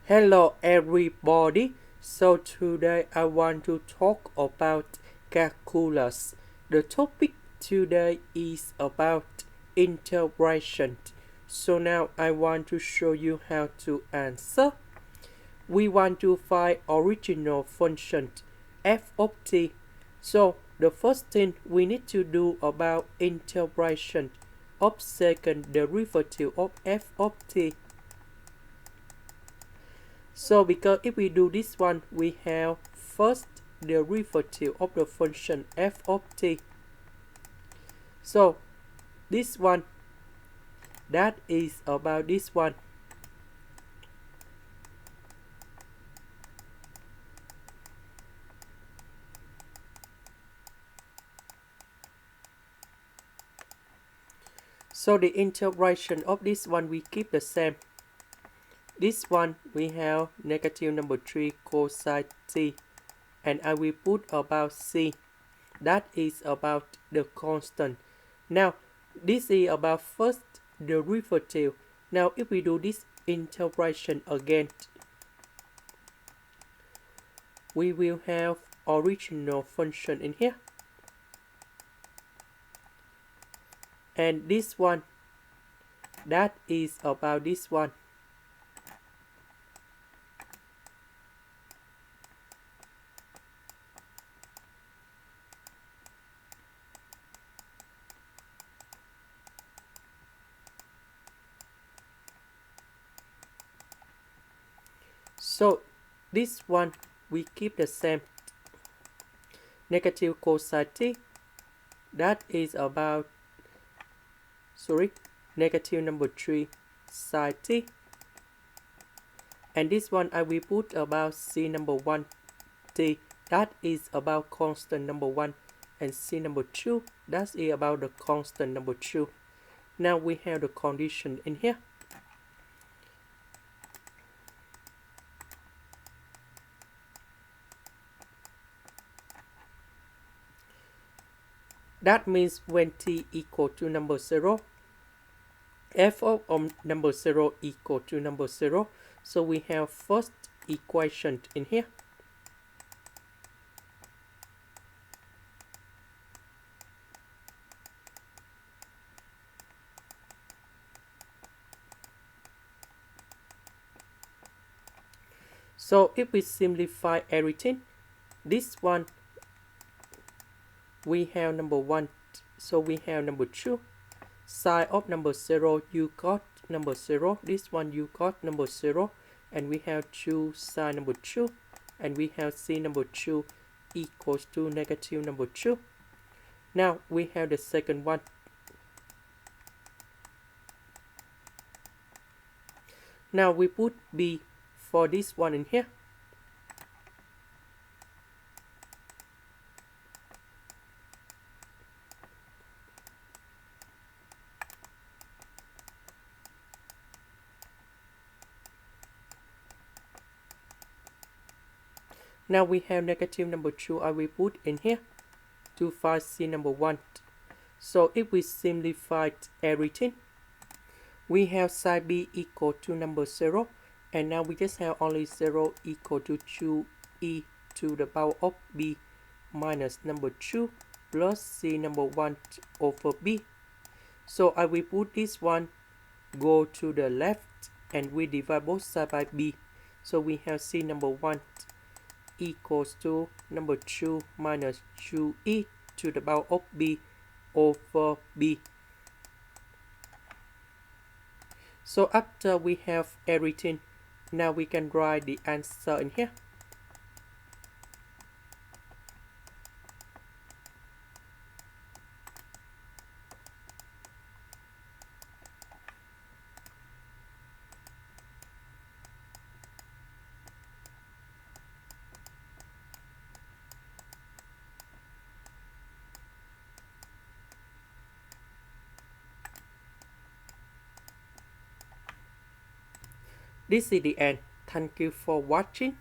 Hello everybody. So today I want to talk about calculus. The topic today is about integration. So now I want to show you how to answer. We want to find original function f of t. So the first thing we need to do about integration of second derivative of f of t. So because if we do this one, we have first derivative of the function f of t. So this one, that is about this one. So the integration of this one we keep the same. This one we have negative number 3 cosine t, and I will put about c. That is about the constant. Now this is about first derivative. Now if we do this integration again, we will have original function in here. And this one, that is about this one. So this one we keep the same. Negative cosine t, that is about negative number 3 sine t. And this one I will put about c number 1 t, that is about constant number 1, and c number 2, that is about the constant number 2. Now we have the condition in here. That means when t equal to number 0, f of number 0 equal to number 0. So we have first equation in here. So if we simplify everything, this one we have number 1, so we have number 2. Sine of number 0, you got number 0. This one you got number 0. And we have 2 sine number 2. And we have c number 2 equals to negative number 2. Now we have the second one. Now we put b for this one in here. Now we have negative number 2, I will put in here to find c number 1. So if we simplify everything, we have sine b equal to number 0. And now we just have only 0 equal to 2e to the power of b minus number 2 plus c number 1 over b. So I will put this one go to the left and we divide both sides by b. So we have c number 1 equals to number 2 minus 2e to the power of b over b. So after we have everything, now we can write the answer in here. This is the end. Thank you for watching.